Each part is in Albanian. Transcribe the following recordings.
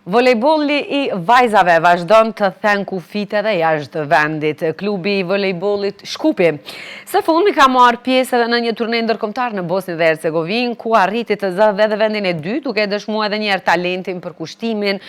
Volejbolli i vajzave vazhdon të thënë kufite dhe jashtë vendit. Klubi i volejbollit Shkupi së fundmi ka marrë pjesë edhe në një turne ndërkombëtar në Bosnjë dhe Hercegovinë, ku arriti të zgjidhë edhe vendin e dytë, duke dëshmuar edhe një herë talentin, përkushtimin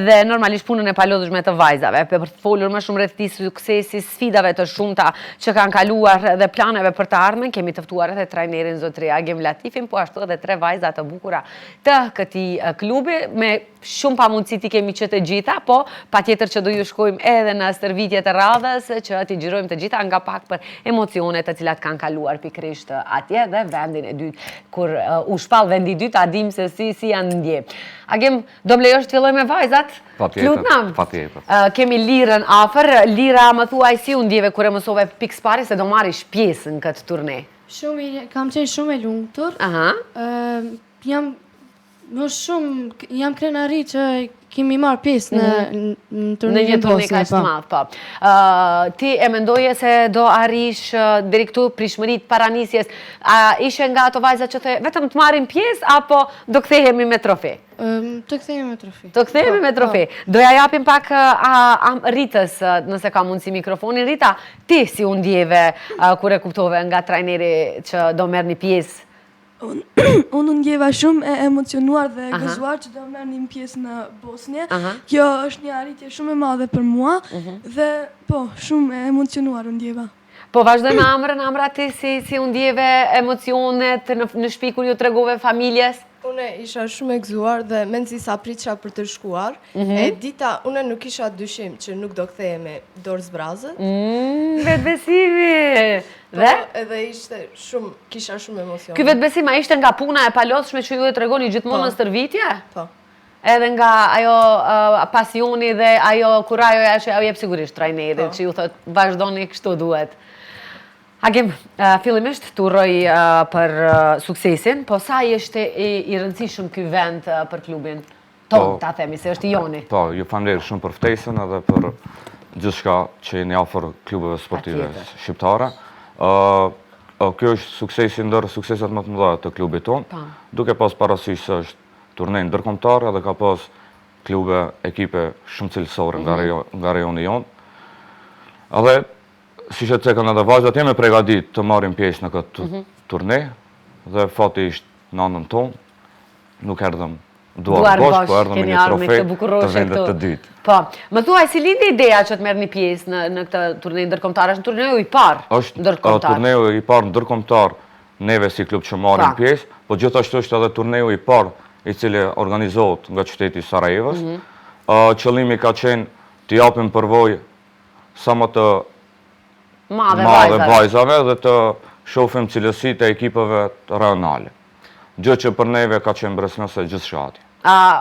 dhe normalisht punën e palodhshme të vajzave. Për të folur më shumë rreth këtij suksesi, sfidave të shumta që kanë kaluar dhe planeve për të ardhmen, kemi të ftuar edhe trajnerin zotëri Agim Latifin, po ashtu edhe 3 vajza të bukura të këtij klubi me shumë pamundësi ti kemi që të gjitha, po patjetër që do ju shkojmë edhe në stërvitjet e radhës, që t'i gjyrojmë të gjitha nga pak për emocionet të cilat kanë kaluar pikërisht atje dhe vendin e dytë. Kur u shpall vendi i dytë, a dim se si janë ndje. Agim, do më lejosh të filloj me vajzat? Patjetër. Kemi Lirën afër. Lira, më thuaj si u ndjeve kur e mësove pikë pari se do marrish pjesë në këtë turne? Kam qenë shumë e lumtur. Jam krenari që kemi marrë pjesë në turnin e turne kaq të madh, po. Ti e mendoje se do arrish deri këtu prishmërit paranisjes, a ishe nga ato vajza që the vetëm të marrin pjesë apo do kthehemi me trofe? Të kthehemi me trofe. Të kthehemi me trofe. Do ja japim pak Ritës, nëse ka mundësi mikrofonin. Rita, ti si u ndjeve kur e kuptove nga trajneri që do merrni pjesë? Unë ndjeva shumë e emocionuar dhe gëzuar që do merrnim pjesë në Bosnjë. Kjo është një arritje shumë e madhe për mua dhe po, shumë e emocionuar u ndjeva. Po vazhdoj me Amra, ti si u ndjeve emocionet në shtëpi kur ju tregove familjes? Une isha shumë e gëzuar dhe mendsi sa pritësha për të shkuar. E dita, une nuk isha dyshim që nuk do ktheje me dorë zbrazët. Vetbesimi! Dhe? Edhe ishte shumë, kisha shumë emocion. Ky vetbesim a ishte nga puna e palodhshme që ju e tregoni gjithmonë në stërvitje? Po. Edhe nga ajo pasioni dhe ajo kurajoja që ajo jep sigurisht trajnerit që ju thot vazhdoni kështu duhet. Agim, fillimisht të uroj për suksesin, po sa ishte i rëndësishëm ky vend për klubin ton, ta themi, se është i joni? Po, ju falenderoj shumë për ftesën edhe për gjithçka që jeni afër klubeve sportive shqiptare. Kjo është suksesi ndër sukseset më të mëdha të klubit ton, duke pas parasysh se është turne ndërkombëtar edhe ka pas klube, ekipe shumë cilësore nga rajoni jon. Edhe si që të cekën edhe vajzat, jemi pregadit të marrim pjesë në këtë turne dhe fati ishtë në anën tonë, nuk erdhëm duar bosh, po erdhëm një trofe të vendet të dytë. Po, më thuaj, si lindi ideja që të merrni pjesë në këtë turne ndërkombëtar? Është turneu i parë ndërkombëtar? Është turneu i parë ndërkombëtar neve si klub që marrim pjesë, po gjithashtu është edhe turneu i parë i cili organizohet nga qyteti Sarajevës. Qëllimi ka qenë të japim përvojë sa më të madhe vajzave dhe të shohim cilësitë e ekipave rajonale. Gjë që për neve ka qenë brezënëse gjithçka atje.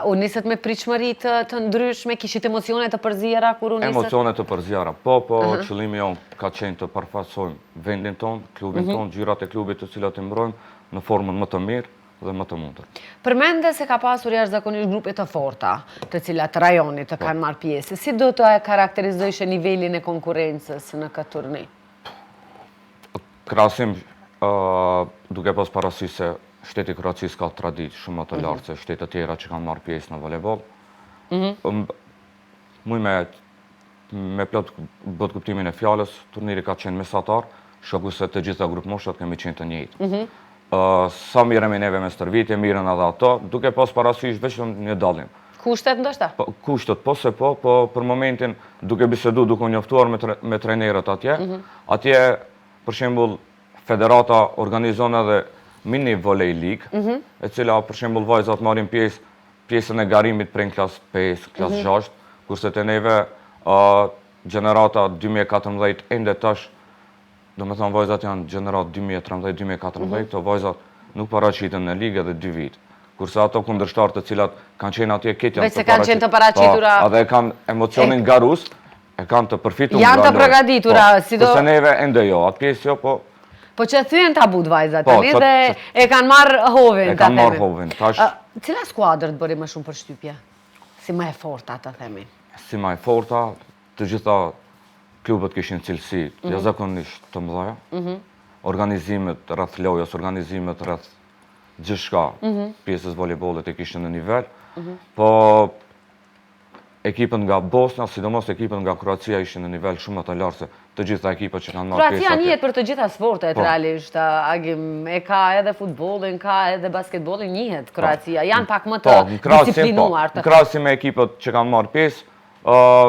U niset me pritshmëri të ndryshme, kishit emocione të përzjera kur u niset? Emocione të përzjera, po, qëllimi jonë ka qenë të përfaqësojmë vendin tonë, klubin tonë, gjyrat e klubit të cilat i mbrojmë në formën më të mirë dhe më të mundur. Përmende se ka pasur jashtëzakonisht grupe të forta, të cilat rajonit të kanë marrë pjesë. Si do të karakterizojshe nivelin e konkurrencës në këtë turne? Krahasim duke pas parasysh se shteti Kroacisë ka traditë shumë më të lartë se shtetet tjera që kanë marrë pjesë në volejboll. Muj me plot bot kuptimin e fjalës, turniri ka qenë mesatar, shoku se të gjitha grup moshat kemi qenë të njëjtë. Sa miremi neve me stërvitje, mirën edhe ato, duke pas parasysh vetëm një dallim. Kushtet ndoshta? Kushtet po se po për momentin duke bisedu, duke u njoftuar me trajnerët atje, për shembull, federata organizon edhe mini volej lig, e cila për shembull vajzat marrin pjesën e garimit prej klas 5, klas 6, kurse te neve gjenerata 2014 ende tash, do me thonë vajzat janë gjenerat 2013-2014, këto vajzat nuk paraqiten në ligë edhe 2 vit. Kurse ato kundërshtarë të cilat kanë qenë atje ketë janë të paraqitura. Edhe kanë emocionin garus, e kanë të përfitur nga janë të përgatitura, kurse neve ende jo, atë pjesë jo, po. Po që thyen tabut vajzat tani dhe e kanë marrë hovin. E kanë marrë hovin. Cila skuadër të bëri më shumë përshtypje? Si më e forta, ta themi? Si më e forta, të gjitha klubet kishin cilësi jashtëzakonisht të mëdha. Organizimet rreth lojës, organizimet rreth gjithçka pjesës volejbollit e kishin në nivel. Po ekipët nga Bosnia, sidomos ekipët nga Kroacia ishin në nivel shumë të lartë se të gjitha ekipët që kanë marrë pjesë. Kroacia njihet për të gjitha sportet realisht, Agim, e ka edhe futbollin, ka edhe basketbollin, njihet Kroacia. Janë pak më të disiplinuar. Në krahasim me ekipët që kanë marrë pjesë,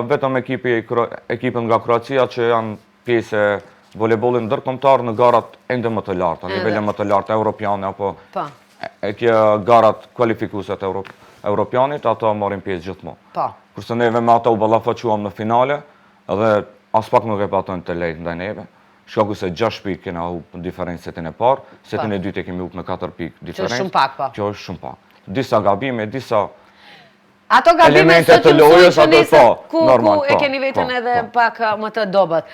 vetëm ekipët nga Kroacia që janë pjesë e volejbollit ndërkombëtar në garat ende më të larta, nivele më të larta europiane apo garat kualifikuese të europianit, ato marrin pjesë gjithmonë. Kurse neve me ata u ballafaquam në finale dhe as pak nuk e patën të lejtë ndaj neve. Shkaku se 6 pikë kena hup në diferencë setin e parë, setin e dytë e kemi hup në 4 pikë diferencë. Që është shumë pak, po. Që është shumë pak. Disa gabime, disa ato gabime sot që mësojnë që nisë ku e keni vetën edhe pak më të dobët.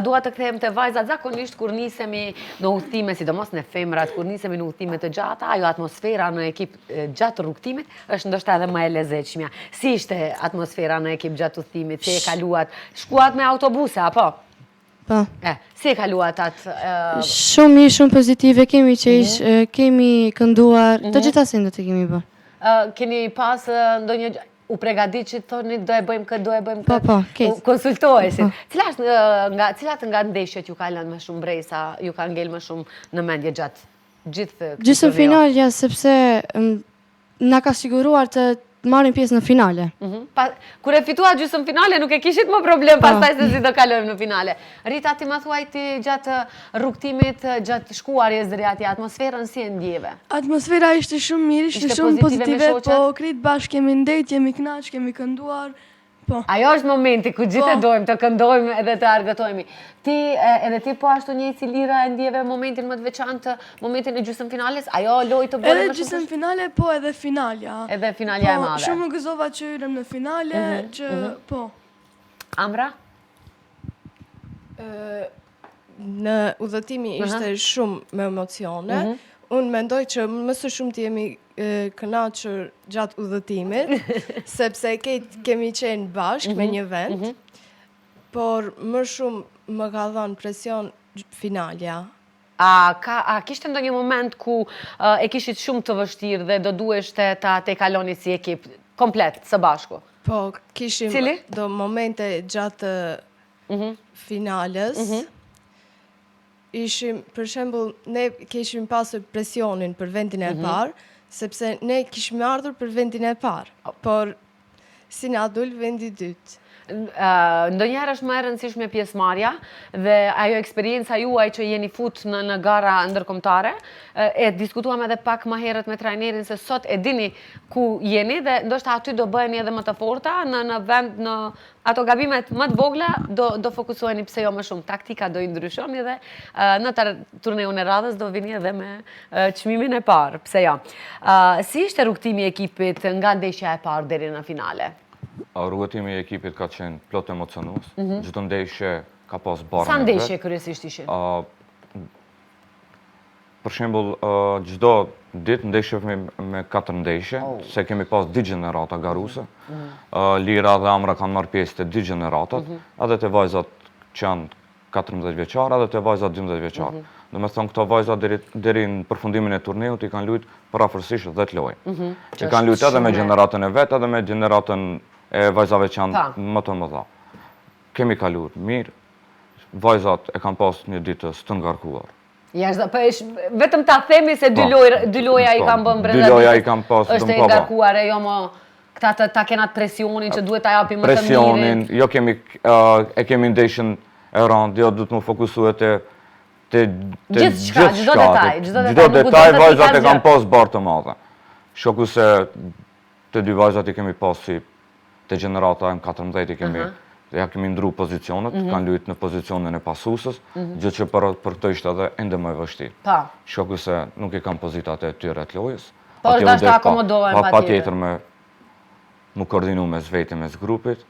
Dua të kthehem te vajzat, zakonisht kur nisemi në udhëtime, sidomos në femrat, kur nisemi në udhëtime të gjata, ajo atmosfera në ekip gjatë rrugtimit është ndoshta edhe më e lezetshmja. Si ishte atmosfera në ekip gjatë udhëtimit? Si e kaluat? Shkuat me autobuse apo? Po. Si e kaluat atë? Shumë pozitive, kemi kënduar, të gjitha sendet e kemi bërë. Keni pas ndonjë u pregadit që thoni do e bëjmë këtë, do e bëjmë këtë? Po, keq. Konsultohesit. Cilat nga ndeshjet ju ka lënë më shumë bresa, ju ka ngel më shumë në mendje gjatë gjithë këtë Gjysmë finalja, sepse na ka siguruar të marrim pjesë në finale. Kur e fituat gjysmë finale, nuk e kishit më problem pastaj se si do kalojmë në finale. Rita, ti më thuaj ti gjatë rrugtimit, gjatë shkuarjes deri atje, atmosferën si e ndjeve? Atmosfera ishte shumë mirë, ishte shumë pozitive, po krejt bashkë kemi ndejt, jemi kënaq, kemi kënduar. Ajo është momenti ku gjithë dojmë të këndojmë edhe të argëtojmë. Edhe ti po ashtu një si lira e ndjeve momentin më të veçantë, momentin e gjysmë finales, ajo loj të bërë më shumë? Edhe gjysmë finale, po edhe finalja. Edhe finalja e madhe. Shumë më gëzova që yrëm në finale, që po. Amra? Në udhëtimi ishte shumë me emocione. Unë mendoj që më së shumë të jemi kënaqur gjatë udhëtimit, sepse kemi qenë bashkë me një vend, por më shumë më ka dhënë presion finalja. A kishte ndonjë moment ku e kishit shumë të vështirë dhe do duheshte ta te kaloni si ekip komplet së bashku? Po, kishim do momente gjatë finales. Ishim, për shembull, ne kishim pasur presionin për vendin e parë, sepse ne kishim ardhur për vendin e parë, por si na dul vendi i dytë. Ndonjëherë është më e rëndësishme pjesëmarrja dhe ajo eksperienca juaj që jeni fut në gara ndërkombëtare. E diskutuam edhe pak më herët me trajnerin se sot e dini ku jeni dhe ndoshta aty do bëheni edhe më të forta në vend në ato gabimet më të vogla do fokusoheni pse jo më shumë. Taktika do i ndryshoni dhe në turneun e radhës do vini edhe me çmimin e parë, pse jo. Si ishte rrugtimi i ekipit nga ndeshja e parë deri në finale? Rrugëtimi i ekipit ka qenë plot emocionues. Çdo ndeshje ka pas barën. Sa ndeshje kryesisht ishin? Për shembull, çdo ditë ndeshjemi me 4 ndeshje, se kemi pas 2 gjenerata garuse. Lira dhe Amra kanë marrë pjesë te 2 generatat, edhe te vajzat që janë 14 vjeçare, edhe te vajzat 12 vjeçare. Domethënë këto vajza deri në përfundimin e turneut i kanë luajtur parafërsisht 10 lojë. I kanë luajtur edhe me gjeneratën e vet, edhe me gjeneratën e vajzave që janë më të mëdha. Kemi kaluar mirë, vajzat e kanë pas një ditë të ngarkuar. Vetëm ta themi se dy loja i kanë bën brenda. Dy loja i kanë pas është e ngarkuar e jo më këta ta kenat presionin që duhet ta japim më të mirin. Presionin, jo kemi ndeshjen e rëndë, jo duhet më fokusuar te gjithçka, çdo detaj. Çdo detaj vajzat e kanë pas barë të madhe. Shoku se te dy vajzat i kemi pas si te gjenerata M14 kemi ndru pozicionet, kanë luajtur në pozicionin e pasuesës, gjë që për këtë ishte edhe ende më e vështirë. Shoku se nuk i kanë pozitat e tyre të lojës. Po është dashur të akomodohen patjetër me mu koordinu mes vetë mes grupit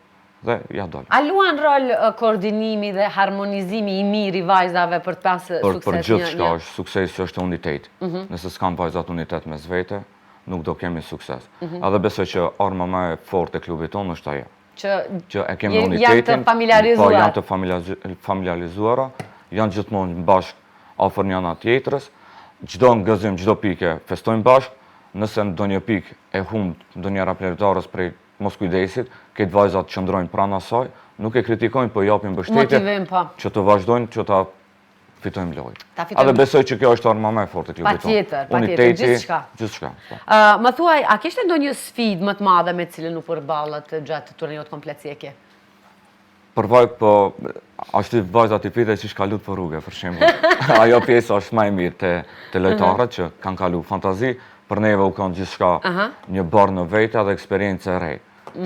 dhe ja dol. A luan rol koordinimi dhe harmonizimi i mirë i vajzave për të pasur sukses? Për gjithçka është suksesi është unitet. Nëse s'kan vajzat unitet mes vete, nuk do kemi sukses. Edhe besoj që arma më e fortë e klubit tonë është ajo. Që e kemi unitetin, po janë të familiarizuara, janë gjithmonë bashkë afër njëna tjetrës, çdo ngëzim, çdo pikë festojnë bashkë, nëse ndonjë pikë e humb ndonjëra plejtarës prej mos kujdesit, këtë vajzat qëndrojnë pranë asaj, nuk e kritikojnë, po japin mbështetje që të vazhdojnë që ta fitojmë lojë. Edhe besoj që kjo është arma më e fortë e klubit tonë. Patjetër, gjithçka. Gjithçka. Më thuaj, a kishte ndonjë sfidë më të madhe me cilën u përballët gjatë turneut komplet si e ke? Përvaj, po, ashtu vajzat i pite që shka lutë për rrugë, për shembull. Ajo pjesë është më e mirë te lojtarët që kanë kalu fantazi, për neve u kanë gjithçka një barë në vete dhe eksperiencë e re.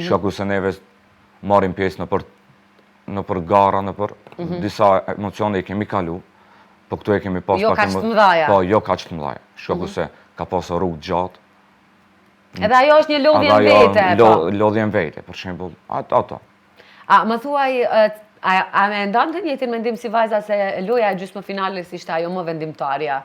Shkaku se neve marrim pjesë në për gara, në për disa emocione i kemi kalu, po këtu e kemi pas jo kaq të mëdhaja. Po, jo kaq të mëdhaja. Shkaku se ka pas rrugë gjatë. Edhe ajo është një lodhje në vete. Lodhje në vete, për shembull, ato. A, më thuaj, a me ndonë të njëtin mendim si vajza se loja e gjysmë finales ishte ajo më vendimtarja?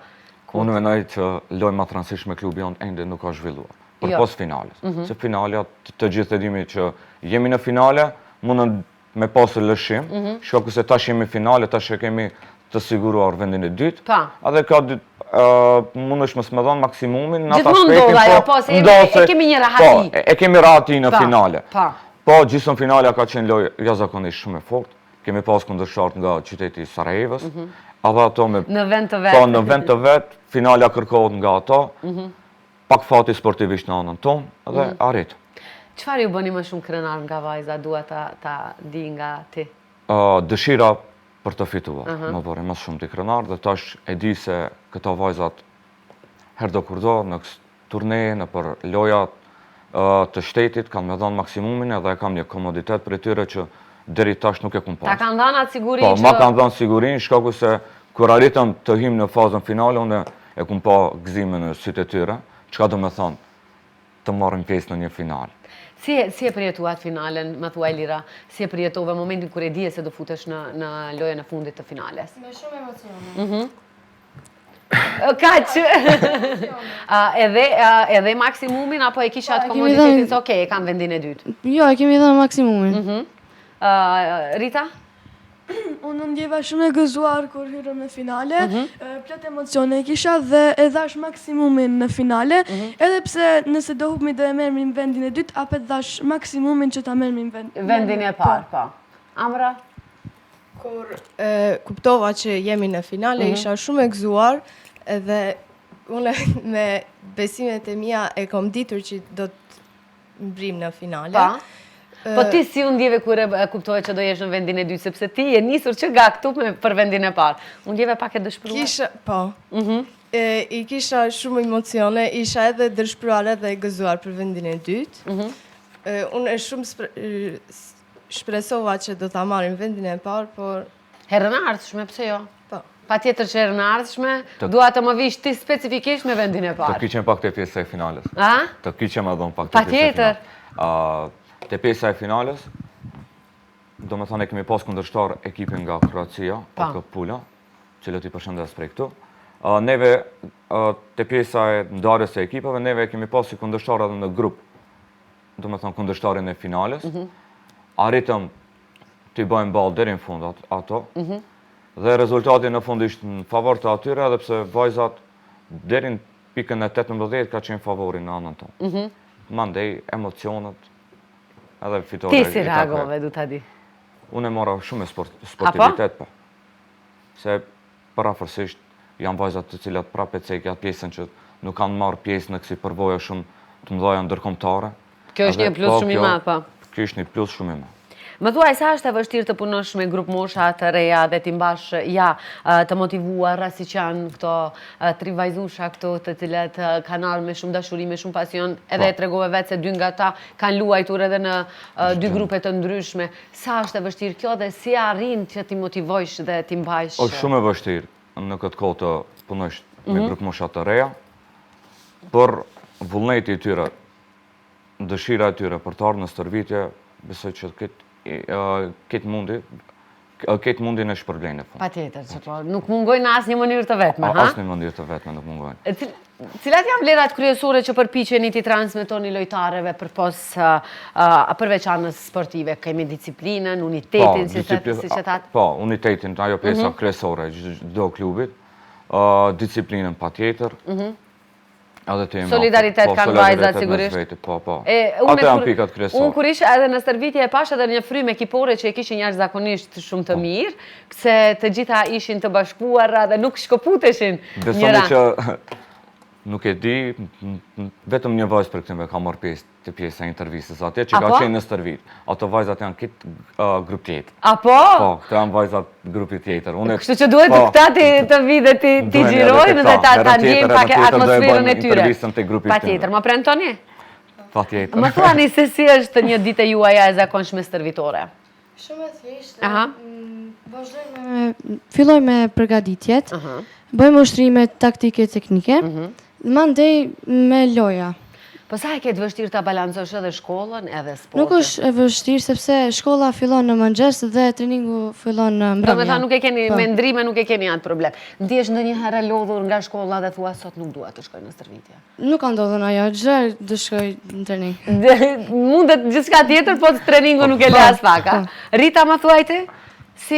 Unë menoj që lojë ma transish me klubi jonë ende nuk ka zhvilluar. Për pos finales. Se finalja të gjithë e dimi që jemi në finale, mundën me pasë lëshim, shkaku se tash jemi finale, tash e kemi të siguruar vendin e dytë. Edhe ka mund është mësë me dhonë maksimumin në atë aspektin. Gjithë mundolla, po, se e kemi një rahati. Po, e kemi rahati në finale. Po, gjithësën finale ka qenë lojë jashtëzakonisht shumë e fortë. Kemi pas kundërshtartë nga qyteti Sarajevës. Edhe ato me... Në vend të vetë. Po, në vend të vetë, finalja kërkohet nga ato. Pak fati sportivisht në anën tonë dhe arritë. Qëfar ju bëni më shumë krenar nga vajza, duhet ta di nga ti? Dëshira për të fituar. Më bëri më shumë të krenar dhe tash e di se këta vajzat herdo kurdo në turne, në për lojat të shtetit, kam me dhanë maksimumin edhe e kam një komoditet për e tyre që deri tash nuk e kumë pasë. Ta kanë dhanë atë sigurin që... Po, ma kanë dhanë sigurin, shkaku se kur arritëm të him në fazën finale, unë e kumë pa gzime në sytë e tyre, qka do me thonë të marrim pjesë në një final. Si e përjetuat finalen, më thuaj Lira, si e përjetove momentin kër e dije se do futesh në lojën e fundit të finales? Me shumë emocione. Kaq! Edhe maksimumin, apo e kisha atë komoditetin se okej, e kam vendin e dytë? Jo, e kemi dhënë maksimumin. Rita? Unë ndjeva shumë e gëzuar kur hyrëm në finale, plot emocione kisha dhe e dhash maksimumin në finale, edhe pse nëse do hupmi do e merrnim vendin e dytë, apet dhash maksimumin që ta merrnim vendin e parë, po. Amra? Kur kuptova që jemi në finale, isha shumë e gëzuar, edhe unë me besimet e mia e kom ditur që do të mbrim në finale. Po ti si unë ndjeve kur e kuptove që do jesh në vendin e dytë, sepse ti je nisur që nga këtu për vendin e parë. Unë ndjeve pak e dëshpëruar? Po. I kisha shumë emocione, isha edhe dëshpëruar edhe gëzuar për vendin e dytë. Unë shumë shpresova që do ta marrim vendin e parë, por... Herën e ardhshme, pse jo? Po. Pa tjetër që herën e ardhshme, dua të më vish ti specifikisht me vendin e parë. Të kyqem pak të pjesë e finales. Të kyqem edhe pak të pjesë e finales. Të pjesë e finales, do me thane kemi pas kundërshtar ekipin nga Kroacia, pak Pula, cilët i përshëndes prej këtu. Neve, të pjesa e ndarjes e ekipave, neve kemi pas si kundërshtar edhe në grup, do me thane kundërshtarin e finales. Arritëm të i bëjmë balë deri në fund ato, dhe rezultati në fund ishtë në favor të atyre, edhe pse vajzat deri në pikën e 18 ka qenë favorin në anën tonë. Mandej, emocionet, edhe fitore. Ti si reagove, du ta di? Unë e mora shumë e sportivitet, po. Se parafërsisht janë vajzat të cilat prapë e cekja pjesën që nuk kanë marrë pjesë në kësi përvoja shumë të mdhaja ndërkombëtare. Kjo është një plus shumë i madh, po. Kjo është një plus shumë i madh. Më thuaj, sa është e vështirë të punosh me grup mosha të reja dhe t'i mbash të motivuar, si që janë këto tri vajzusha këto të cilet kanë ardhur me shumë dashuri, me shumë pasion, edhe e tregove vetë se dy nga ta kanë luajtur edhe në dy grupe të ndryshme. Sa është e vështirë kjo dhe si arrin që t'i motivojsh dhe t'i mbajsh? Është shumë e vështirë në këtë kohë të punosh me grup mosha të reja, për vullneti i tyre, dëshira e tyre për të ardhur në stërvitje, besoj që këtë mundi në shpërblejnë e fund. Pa tjetër, që po, nuk mungojnë asë një mënyrë të vetme, ha? Asë një mënyrë të vetme nuk mungojnë. Cilat janë vlerat kryesore që përpiqeni t'i transmetoni lojtareve përveç anës sportive? Kemi disiplinën, unitetin, si që tatë? Po, unitetin, ajo pjesa kryesore çdo klubit, disiplinën pa tjetër, Solidaritet kanë vajzat sigurisht. Po. Ato janë pikat kryesore. Unë kur ishe edhe në stërvitje e pash edhe një frymë ekipore që e kishin jashtëzakonisht shumë të mirë, se të gjitha ishin të bashkuara dhe nuk shkëputeshin njëra. Besoni që nuk e di, vetëm një vajzë për këtë me ka marrë pjesë e intervistës atje, që ka qenë në stërvit. Ato vajzat janë kitë grup tjetër. Apo? Po, këto janë vajzat grupi tjetër. Kështu që duhet këta të vide të gjirojnë dhe ta ndjejnë pak atmosferën e tyre. Pa tjetër, më prejnë Toni? Pa tjetër. Më thuani se si është një ditë e juaja e zakonshme stërvitore? Shumë e thjeshtë. Filloj me përgatitjet, bëjmë ushtrime taktike teknike, mandej me loja. Po sa e ketë vështirë ta balancosh edhe shkollën edhe sportin? Nuk është e vështirë sepse shkolla fillon në mëngjes dhe treningu fillon në mbrëmje. Do me tha nuk e keni me ndrime, nuk e keni atë problem. Ndihesh ndonjëherë e lodhur nga shkolla dhe thua sot nuk dua të shkoj në stërvitje? Nuk ka ndodhur ajo, çdo të shkoj në trening. Mundet gjithçka tjetër, po treningu nuk e le as pak. Rita, më thuajte? Si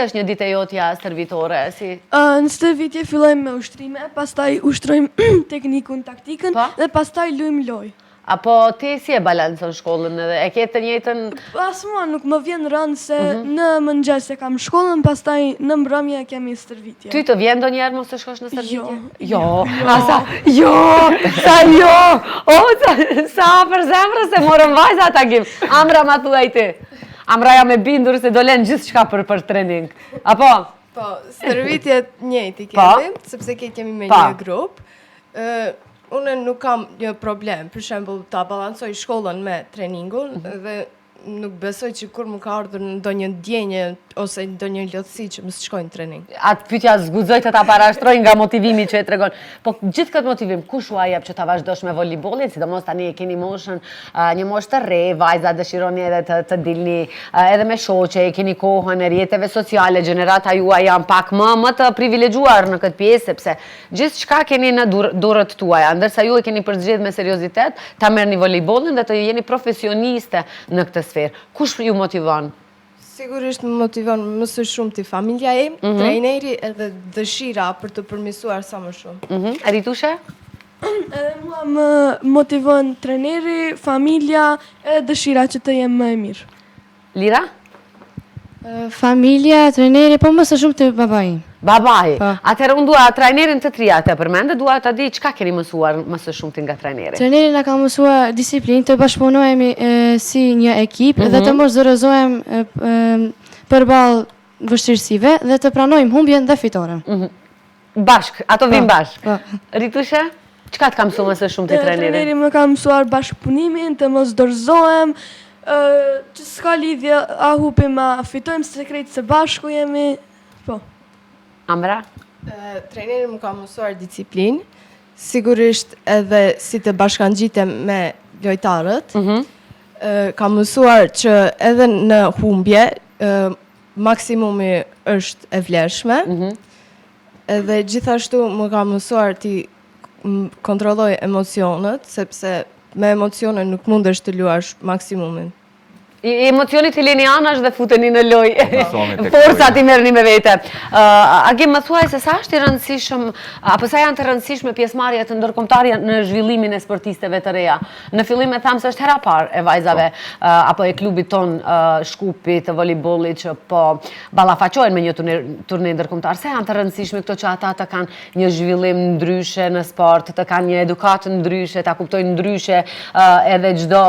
është një ditë e jotja stërvitore? Në stërvitje fillojmë me ushtrime, pastaj ushtrojmë teknikun, taktikën dhe pastaj luajmë lojë. Apo ti si e balancon shkollën edhe? E ke të njëjtën? Pas mua nuk më vjen rënd se në mëngjes e kam shkollën, pastaj në mbrëmje kemi stërvitje. Ty të vjen ndonjëherë mos të shkosh në stërvitje? Sa për zemrës se morën vajza ta gim. Amra, ma thuaj ti. Amraja me bindur se do len gjithë shka për trening. Apo? Po, stërvitjet njëjti kemi, sepse kemi me një grup. Unë nuk kam një problem, për shembull ta balancoj shkollën me treningun dhe nuk besoj që kur më ka ardhur në ndonjë ndjenje ose ndonjë lodhësi që më shkojnë trening. Atë pyetja zguxoj të ta parashtroj nga motivimi që e tregon. Po gjithë këtë motivim kush u jep që ta vazhdosh me voleybollin, sidomos tani e keni moshën, një moshë të re, vajza dëshironi edhe të dilni edhe me shoqe, e keni kohën e rrjeteve sociale, gjenerata juaj janë pak më të privilegjuar në këtë pjesë sepse gjithçka keni në dorët tuaja, ndërsa ju e keni përzgjedhur me seriozitet ta merrni voleybollin dhe të jeni profesioniste në këtë sferë. Kush ju motivon? Sigurisht më motivon më së shumti familja im, trejneri edhe dëshira për të përmirësuar sa më shumë. Ritushe? Edhe mua më motivon trejneri, familja e dëshira që të jem më e mirë. Lira? Familja, trejneri, po më së shumë të babai. Babai. Atëherë unë dua trajnerin të trija të përmendë, dua ta di çka keni mësuar më së shumti nga trajneri. Trajneri na ka mësuar disiplinë, të bashkëpunojemi si një ekip dhe të mos zërozohem përballë vështirësive dhe të pranojmë humbjen dhe fitoren. Bashk, ato vijnë bashk. Ritushe? Çka të ka mësuar më së shumti trajneri? Trajneri më ka mësuar bashkëpunimin, të mos dorëzohem, që s'ka lidhje, a hupim, a fitojmë sekret se bashku jemi, po. Amra? Trajneri më ka mësuar disiplinë, sigurisht edhe si të bashkangjitem me lojtarët. Ka mësuar që edhe në humbje, maksimumi është e vlefshme. Edhe gjithashtu më ka mësuar ti kontrolloj emocionet, sepse me emocione nuk mundesh të luash maksimumin. Emocionit i lini anash dhe futeni në loj. Forca ti merrni me vete. Agim, më thuaj se sa është i rëndësishëm, apo sa janë të rëndësishme pjesëmarrjet të ndërkombëtare në zhvillimin e sportistëve të reja. Në fillim e tham se është hera parë e vajzave apo e klubit ton Shkupi të voleybollit që po ballafaqohen me një turne ndërkombëtar. Sa janë të rëndësishme këto që ata të kanë një zhvillim ndryshe në sport, të kanë një edukatë ndryshe, ta kuptojnë ndryshe edhe çdo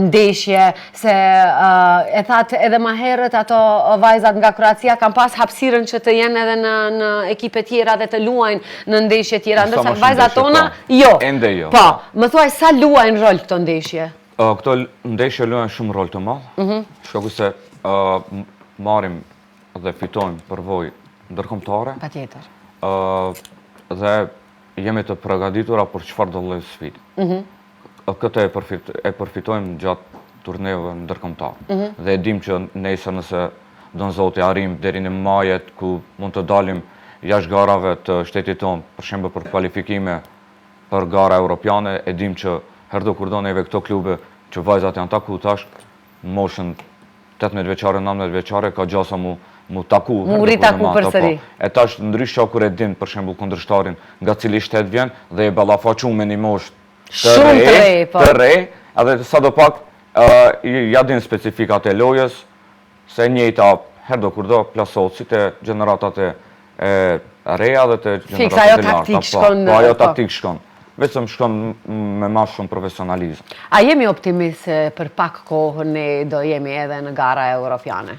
ndeshje, se e thatë edhe ma herët ato vajzat nga Kroacia kanë pas hapësirën që të jenë edhe në ekipe tjera dhe të luajnë në ndeshje tjera, ndërsa vajzat tona jo. Ende jo. Po, më thuaj sa luajnë rol këto ndeshje? Këto ndeshje luajnë shumë rol të madh. Shkaku se marrim dhe fitojmë përvojë ndërkombëtare. Patjetër. Dhe jemi të përgatitura për çfarë do lloj sfidë. Këtë e përfitojmë gjatë turneve ndërkombëtar. Dhe e dim që nesër nëse do në Zoti arrim deri në majet ku mund të dalim jashtë garave të shtetit tonë, për shembull për kualifikime për gara europiane, e dim që herdo kur do neve këto klube që vajzat janë taku tash, në moshën 18 vjeçare, 19 vjeçare, ka gjasa mu mu taku. Mu ritaku përsëri. E tash ndrysh që kur e din, për shembull kundërshtarin nga cili shtet vjen dhe e ballafaqu me një moshë të re, edhe sadopak ja din specifikat e lojës, se njëjta herë do kur do plasohet si te gjeneratat e reja dhe te gjeneratat e larta. Po ajo taktik shkon. Vetëm shkon me ma shumë profesionalizëm. A jemi optimist se për pak kohë ne do jemi edhe në gara europiane?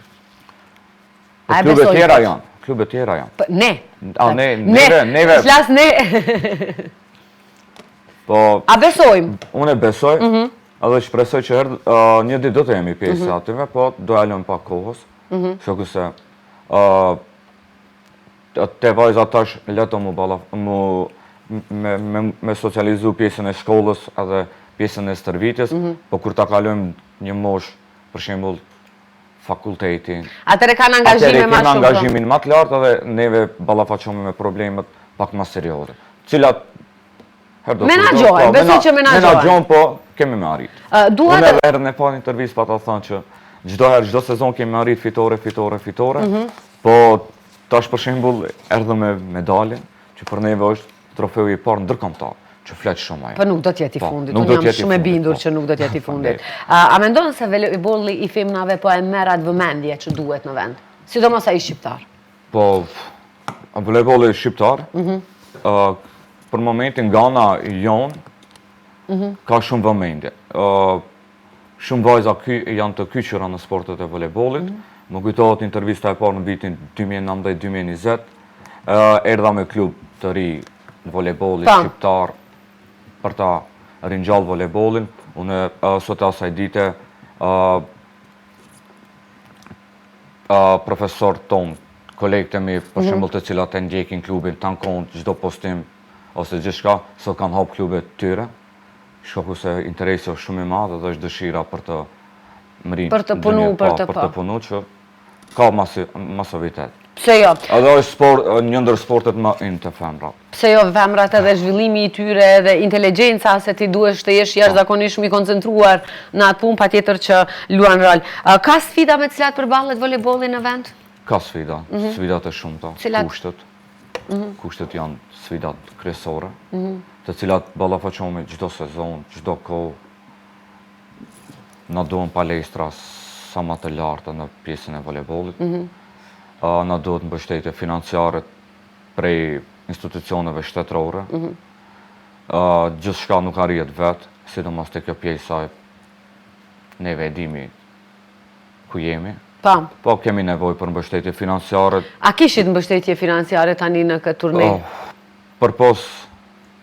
Klube tjera janë. Ne? Neve. Flas ne. A besojmë? Unë e besoj, edhe shpresoj që një ditë do të jemi pjesë ative, po do e lëm pak kohës. Shoku se te vajza tash leto me socializu pjesën e shkollës edhe pjesën e stërvitjes, po kur ta kalojmë një moshë, për shembull, fakulteti. Atëre kanë angazhime ma shumë. Atëre kanë angazhimin ma të lartë edhe neve ballafaqohemi me problemet pak ma serioze. Cilat menaxhohen, besoj që menaxhohen, po kemi me arrit. Unë edhe herën e parë në intervistë pa ta thënë që çdo sezon kemi arrit fitore, po tash për shembull erdhëm me medalje, që për neve është trofeu i parë ndërkombëtar, që flet shumë ajo. Po nuk do të jetë i fundit, unë jam shumë e bindur që nuk do të jetë i fundit. A mendon se volejbolli i femnave po e merr atë vëmendje që duhet në vend? Sidomos ai shqiptar. Po volejbolli shqiptar, për momentin gana jonë ka shumë vëmendje. Shumë vajza janë të kyçura në sportet e volejbollit. Më kujtohet intervista e parë në vitin 2019-2020. Erdha me klub të ri volejbollit shqiptar për ta ringjall volejbollin. Unë sot asaj dite profesor ton, kolegët e mi, për shembull të cilat e ndjekin klubin, tankon çdo postim ose gjithçka, sot kanë hap klubet të tyre. Shkoku se interesi është shumë i madh dhe është dëshira për të mrinë. Për të punu, që ka masovitet. Pse jo? Edhe është një ndër sportet më in të femrat. Pse jo femrat edhe zhvillimi i tyre edhe inteligjenca se ti duhesh të jesh jashtëzakonisht shumë i koncentruar në atë punë patjetër që luan rol. Ka sfida me të cilat përballet volejbolli në vend? Ka sfida, sfidat e shumta, kushtet. Kushtet janë sfidat kryesore, të cilat ballafaqohemi çdo sezon, çdo kohë. Na duhen palestra sa më të larta në pjesën e volejbollit. Na duhet mbështetje financiare prej institucioneve shtetërore. Gjithçka nuk arrihet vetë, sidomos te kjo pjesa neve e dimi ku jemi. Po kemi nevojë për mbështetje financiare. A kishit mbështetje financiare tani në këtë turnej? Përpos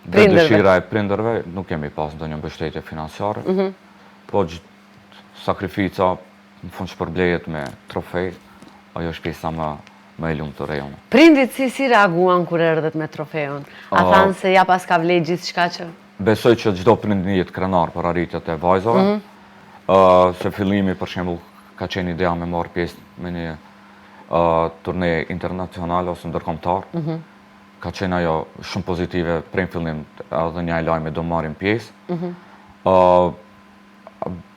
dhe dëshira e prindërve, nuk kemi pas ndonjë mbështetje financiare. Po sakrifica në fund shpërblehet me trofej, ajo është pjesa më e lumtur e jonë. Prindit si reaguan kur erdhët me trofeun? A thanë se ja pas ka vlerë gjithçka që? Besoj që çdo prind jetë krenar për arritjet e vajzave. Se fillimi për shembull ka qenë ideja me marrë pjesë me një turnej internacional ose ndërkombëtar. Ka qenë ajo shumë pozitive prej fillim edhe një lajme do marrim pjesë.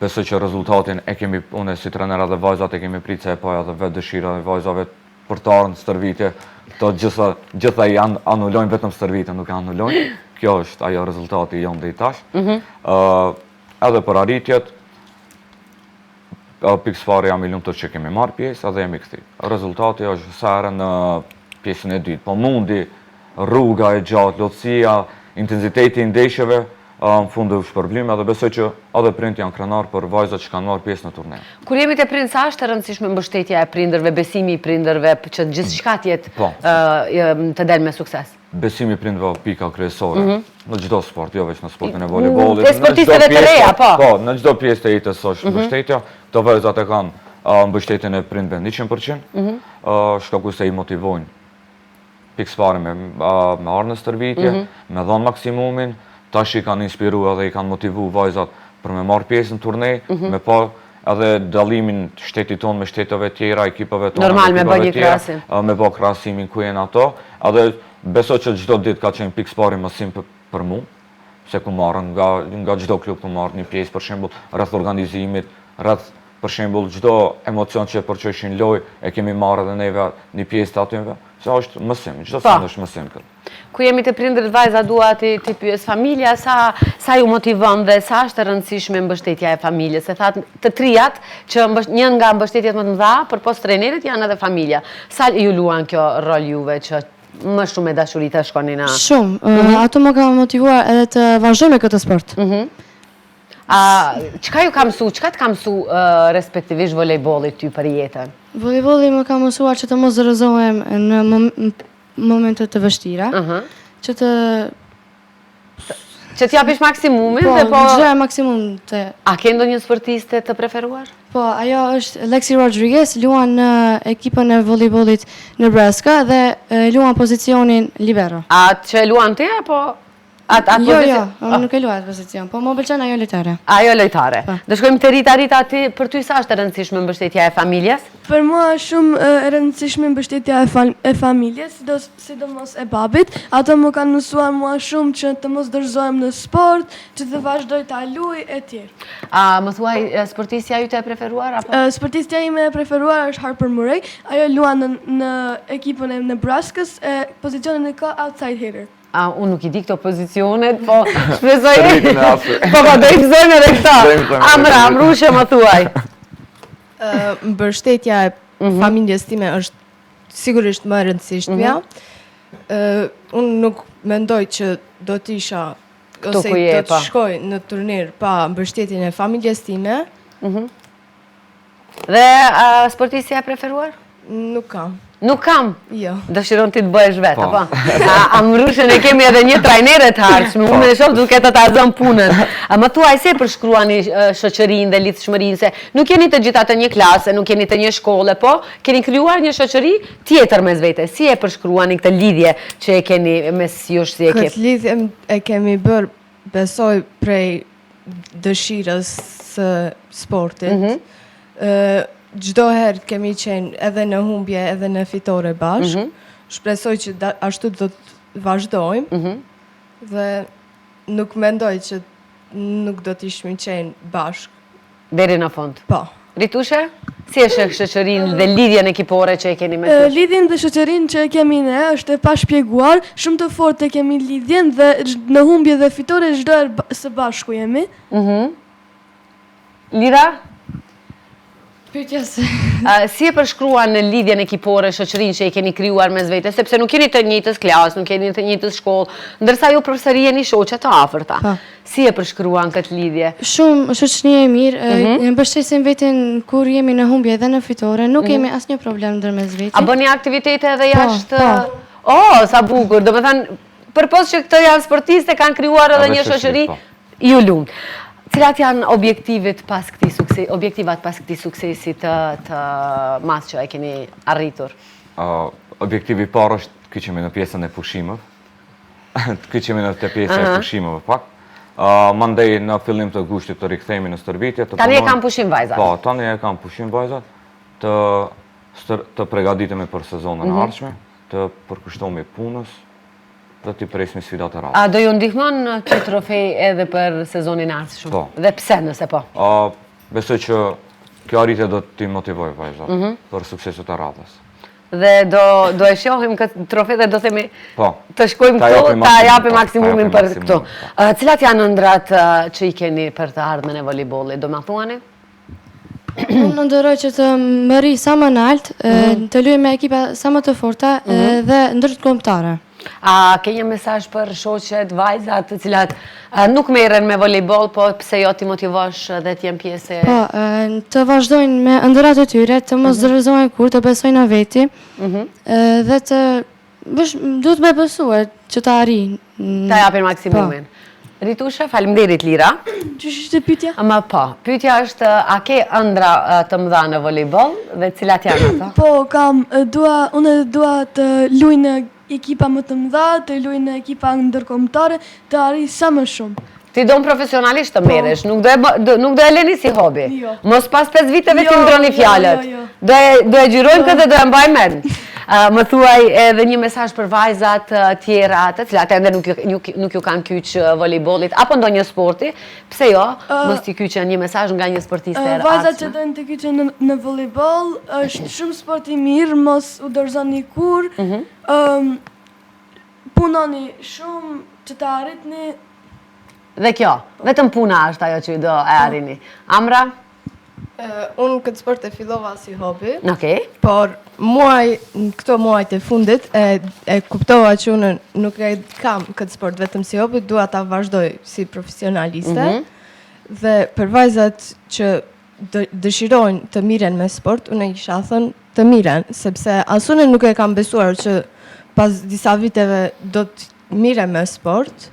Besoj që rezultatin e kemi, unë si trenera dhe vajzat e kemi pritë se e paja dhe vetë dëshira dhe vajzave për të arën stërvitje, të gjitha i anullojnë vetëm stërvitje, nuk e anullojnë. Kjo është ajo rezultati jonë dhe i tash. Edhe për arritjet, pikësfari jam i lumtur që kemi marrë pjesë, edhe jemi këthi. Rezultati është sere në pjesën e dytë, po mundi, rruga e gjatë, lotësia, intensiteti i ndeshjeve, në fundu shpërblim, edhe besoj që edhe prind janë krenar për vajzat që kanë marrë pjesë në turnej. Kur jemi te prind, sa është e rëndësishme mbështetja e prindërve, besimi i prindërve, që gjithçka të jetë të del me sukses? Besimi i prindërve pika kryesore, në çdo sport, jo vetëm në sportin e volejbollit. Te sportistëve të reja, po. Po, në çdo pjesë të jetës është mbështetja. Këto vajzat e kanë mbështetjen e prindve 100%, shkaku se i motivojnë pikësfare me ardhmë në stërvitje, me dhënë maksimumin. Tash i kanë inspiru edhe i kanë motivu vajzat për me marrë pjesë në turnej, me pa edhe dallimin shtetit tonë me shteteve tjera, ekipave tonë, normal me bë një krahasim. Me bë krahasimin ku janë ato, edhe besoj që çdo ditë ka qenë pikësfari mësim për mua, se ku marrën nga çdo klub ku marrë një pjesë, për shembull, rreth organizimit, rreth për shembull çdo emocion që përqeshin loj e kemi marrë edhe neve një pjesë të atyve. Se është mësim, çdo send është mësim këtë. Ku jemi të prindërit vajza dua ti pyes familja sa ju motivon dhe sa është e rëndësishme mbështetja e familjes. Se thatë të trijat që një nga mbështetjet më të mëdha përpos trajnerit janë edhe familja. Sa ju luan kjo rol juve që më shumë me dashuri të shkoni na? Shumë. Ato më ka motivuar edhe të vazhdoj me këtë sport. Çka të ka mësu respektivisht volejbollit ty për jetën? Volejbolli më ka mësuar që të mos zërëzohem në momentet të vështira, që t'japish maksimumin po, dhe po... gjëja maksimum të... A ke ndonjë sportiste të preferuar? Po, ajo është Lexi Rodriguez, luan në ekipën e volejbollit Nebraska dhe luan pozicionin libero. A që luan ti apo... Jo, nuk e luat pozicion, po më pëlqen ajo lojtare. Ajo lojtare. Dhe shkojmë të Rita, ti për ty sa është e rëndësishme mbështetja e familjes? Për mua shumë e rëndësishme mbështetja e familjes, sidomos e babit. Ato më kanë mësuar mua shumë që të mos dorëzohem në sport, që të vazhdoj ta luaj e tjerë. Më thuaj sportistja ju të e preferuar? Sportistja ime e preferuar është Harper Murray. Ajo luan në ekipën e Nebraskës, pozicionin e ka outside hitter. Unë nuk i di këto pozicionet, po shpresoj... Po do i gëzojmë edhe këta. Amrushe më thuaj. Mbështetja e familjes time është sigurisht më e rëndësishmja. Unë nuk mendoj që do t'isha ose do të shkoj në turnir pa mbështetjen e familjes time. Dhe sportistja e preferuar? Nuk kam. Nuk kam? Jo. Dëshiron ti të bëhesh vetë, apo? Amrushën e kemi edhe një trajnere të ardhshme, unë e shoh duke të ta zon punën. Më thuaj se përshkruani shoqërinë dhe lidhshmërinë, se nuk jeni të gjitha të një klase, nuk jeni të një shkolle, po keni krijuar një shoqëri tjetër mes vete. Si e përshkruani këtë lidhje që e keni mes jush si ekip? Këtë lidhje e kemi bërë, besoj, prej dëshirës së sportit. Çdo herë kemi qenë edhe në humbje edhe në fitore bashkë. Shpresoj që ashtu do të vazhdojmë. Dhe nuk mendoj që nuk do të ishmi qenë bashkë. Deri në fund. Po. Ritushe, si është shoqërinë dhe lidhjen ekipore që e keni me ty? Lidhjen dhe shoqërinë që e kemi ne është e pashpjeguar, shumë të fortë e kemi lidhjen dhe në humbje dhe fitore çdo herë së bashku jemi. Lira? Pyetja se... Si e përshkruan në lidhjen ekipore shoqërinë që i keni krijuar mes vete, sepse nuk jeni të njëjtës klasë, nuk jeni të njëjtës shkollë, ndërsa ju përsëri jeni shoqe të afërta. Si e përshkruan këtë lidhje? Shumë shoqëni e mirë, ne mbështesim veten kur jemi në humbje dhe në fitore, nuk kemi asnjë problem ndërmes vetes. A bëni aktivitete edhe jashtë? Sa bukur. Domethënë, përpos që këto janë sportistë kanë krijuar edhe një shoqëri, ju lumt. Cilat janë objektivat pas këtij suksesi të madh që e keni arritur? Objektivi i parë është të kyçemi në pjesën e pushimeve. Të kyçemi në pjesën e pushimeve pak. Mandej në fillim të gushtit të rikthehemi në stërvitje. Tani e kam pushim vajzat. Po, tani e kam pushim vajzat. Të përgatitemi për sezonën e ardhshme, të përkushtohemi punës. Do t'i presim sfidat e radhës. A do ju ndihmon këtë trofej edhe për sezonin e ardhshëm? Po. Dhe pse nëse po? Besoj që kjo arritje do t'i motivoj vajzat për sukseset e radhës. Dhe do e shohim këtë trofej dhe do themi të shkojmë këtu, ta japim maksimumin për këtu. Cilat janë ëndrat që i keni për të ardhmen e volejbollit? Do ma thuani? Unë ndëroj që të më rri sa më nalt, të luaj me ekipa sa më të forta dhe ndërkombëtare. A ke një mesazh për shoqet, vajzat të cilat nuk merren me volejboll, po pse jo ti motivosh dhe të jenë pjesë? Po, të vazhdojnë me ëndrat e tyre, të mos zërëzohen kur, të besojnë në veti, dhe të duhet me besuar që të arrijnë. Ta japin maksimumin. Ritusha, faleminderit Lira. Ç'është ishte pyetja? Po, pyetja është a ke ëndra të mëdha në volejboll dhe cilat janë ato? Po, kam, unë dua të luaj në ekipa më të mëdha, të luaj në ekipa ndërkombëtare, të arrij sa më shumë. Ti do profesionalisht të merresh, nuk do e lëni si hobi. Jo. Mos pas 5 viteve ti ndroni fjalët. Do e gjyrojmë këtë dhe do e mbajmë mend. Më thuaj edhe një mesazh për vajzat tjera të cilat ende nuk ju kanë kyç volejbollit apo ndonjë sporti, pse jo? Mos t'i kyçen një mesazh nga një sportiste e Vajzat që dojnë të kyçen në volejboll, është shumë sport i mirë, mos u dorëzoni kur. Punoni shumë që të arritni. Dhe kjo, vetëm puna është ajo që ju do e arrini. Amra? Unë këtë sport e fillova si hobi, por këto muajt e fundit e kuptova që unë nuk e kam këtë sport vetëm si hobi, dua ta vazhdoj si profesionaliste. Dhe për vajzat që dëshirojnë të miren me sport, unë e kisha thënë të miren, sepse asune nuk e kam besuar që pas disa viteve do të miren me sport.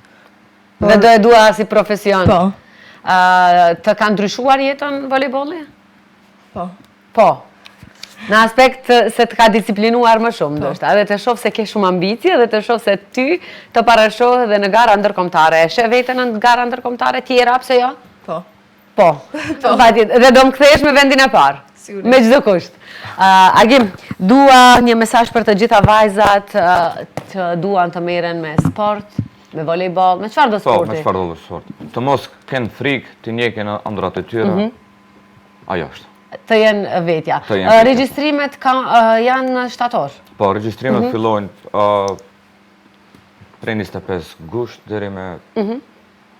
Dhe do e dua si profesion. Po. Të kanë ndryshuar jetën volejbolli? Po. Po. Në aspekt se të ka disciplinuar më shumë, ndoshta, dhe të shoh se ke shumë ambicie dhe të shoh se ty të parashoh edhe në gara ndërkombëtare. E sheh veten në gara ndërkombëtare tjera, pse jo? Po. Po. Dhe do më kthesh me vendin e parë. Me çdo kusht. Agim, dua një mesazh për të gjitha vajzat që duan të merren me sport, me volejboll, me çfarë do sporti? Po, me çfarë do sport. Të mos kenë frikë, të njekin ëndrat e tyre. Ajo është. Të jenë vetja. Regjistrimet janë shtator? Po, regjistrimet fillojnë prej 25 gusht deri me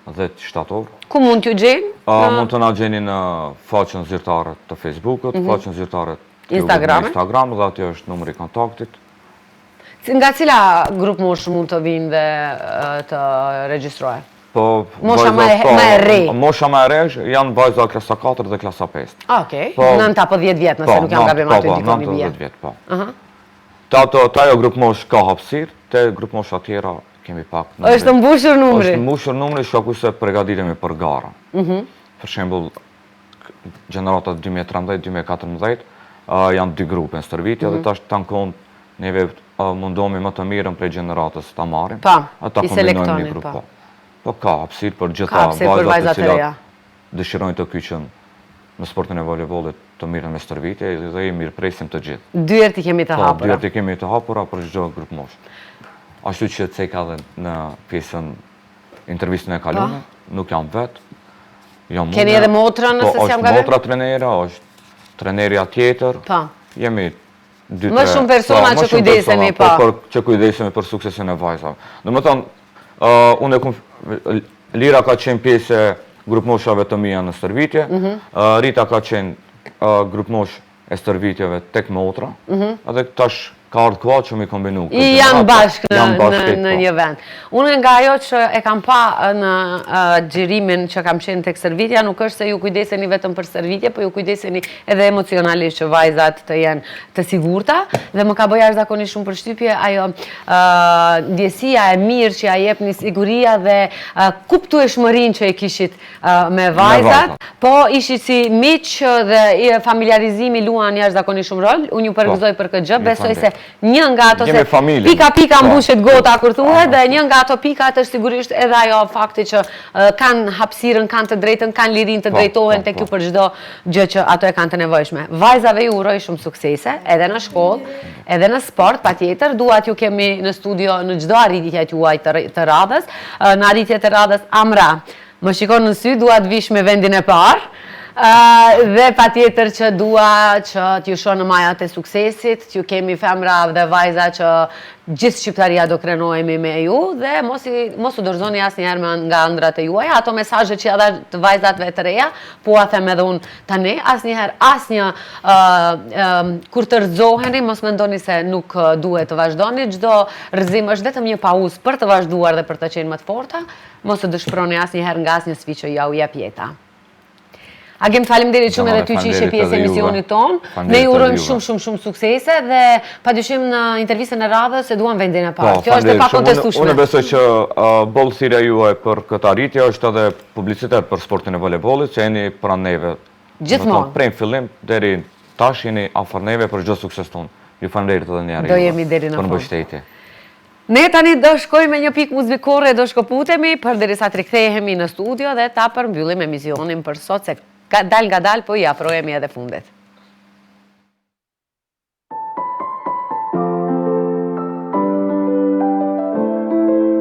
10 shtator. Ku mund t'ju gjejnë? Mund të na gjeni në faqen zyrtare të Facebookut, faqen zyrtare të Instagram, dhe aty është numri i kontaktit. Nga cila grup moshë mund të vinë dhe të regjistrohen? Mosha më e re? Mosha më e re janë vajza klasa 4 dhe klasa 5. Okej, 9 apo 10 vjet nëse nuk jam gabim aty dikon i bie. 9 vjet, po. Të ajo grup moshë ka hapësirë, te grup moshë atjera kemi pak. Është mbushur numri? Është mbushur numri, shoku se përgatitemi për gara. Për shembull, gjenerata 2013-2014 janë 2 grupe në stërvitje dhe tash tankon neve mundohemi më të mirën prej gjeneratës ta marrim. Pa, i selektoni, pa. Po ka hapësirë për gjitha vajzat të cilat dëshirojnë të kyçen në sportin e volejbollit të mirën me stërvitje dhe i mirëpresim të gjithë. Dyert i kemi të hapura. Po, dyert i kemi të hapura për çdo grup moshë. Ashtu që ceka dhe në pjesën intervistën e kaluar, nuk jam vetë. Keni edhe motrën nëse s'jam gabim? Po, është motra trenera, është trenerja tjetër. Jemi 2-3. Më shumë persona që kujdesemi, pa. Që kujdesemi për suksesin e vajzave. Do të thonë, Lira ka qenë pjesë e grup moshave të mia në stërvitje, Rita ka qenë grup moshë e stërvitjeve tek motra, edhe tash ka ardhur koha që mi kombinu. Janë bashkë në një vend. Unë nga ajo që e kam pa në xhirimin që kam qenë tek stërvitja, nuk është se ju kujdeseni vetëm për stërvitje, po ju kujdeseni edhe emocionalisht që vajzat të jenë të sigurta, dhe më ka bërë jashtëzakonisht shumë përshtypje ajo ndjesia e mirë që ja jepni, siguria dhe kuptueshmërinë që e kishit me vajzat, po ishit si miq dhe familjarizimi luan jashtëzakonisht shumë rol. Unë ju përgëzoj për këtë gjë, besoj se një nga ato se pika mbushet gota kur thuhet, dhe një nga ato pikat është sigurisht edhe ajo fakti që kanë hapësirën, kanë të drejtën, kanë lirinë të drejtohen tek ju për çdo gjë që ato e kanë të nevojshme. Vajzave ju uroj shumë suksese, edhe në shkollë, edhe në sport, patjetër. Duat ju kemi në studio në çdo arritje tuaj të radhës. Në arritjet e radhës Amra, më shikon në sy, duat vish me vendin e parë. Dhe pa tjetër që dua që t'ju shoh në majat e suksesit, t'ju kemi femra dhe vajza që gjithë Shqiptaria do krenohemi me ju, dhe mos u dorëzoni asnjëherë nga ëndrat e juaja, ato mesazhe që ja dha të vajzatve të reja, po a them edhe unë tani, asnjëherë asnjë kur të rrëzoheni, mos mendoni se nuk duhet të vazhdoni, çdo rrëzim është vetëm një pauzë për të vazhduar dhe për të qenë më të forta, mos të dëshpëroni asnjëherë nga asnjë sfidë që ja u jep jeta. Agim, faleminderit shumë edhe ty që ishe pjesë e emisionit ton. Ne ju urojmë shumë suksese dhe padyshim në intervistën e radhës se duam vendin e parë. Kjo është e pakontestueshme. Unë besoj që bollësira juaj për këtë arritje është edhe publicitet për sportin e volejbollit, që jeni pranë neve. Gjithmonë. Prej fillim deri tash jeni afër neve për çdo sukses ton. Ju faleminderit edhe një herë. Do jemi deri në fund. Për mbështetje. Ne tani do shkojmë me një pikë muzikore, do shkëputemi përderisa të rikthehemi në studio dhe ta përmbyllim emisionin për sot, se dal nga dal po i afrohemi edhe fundet.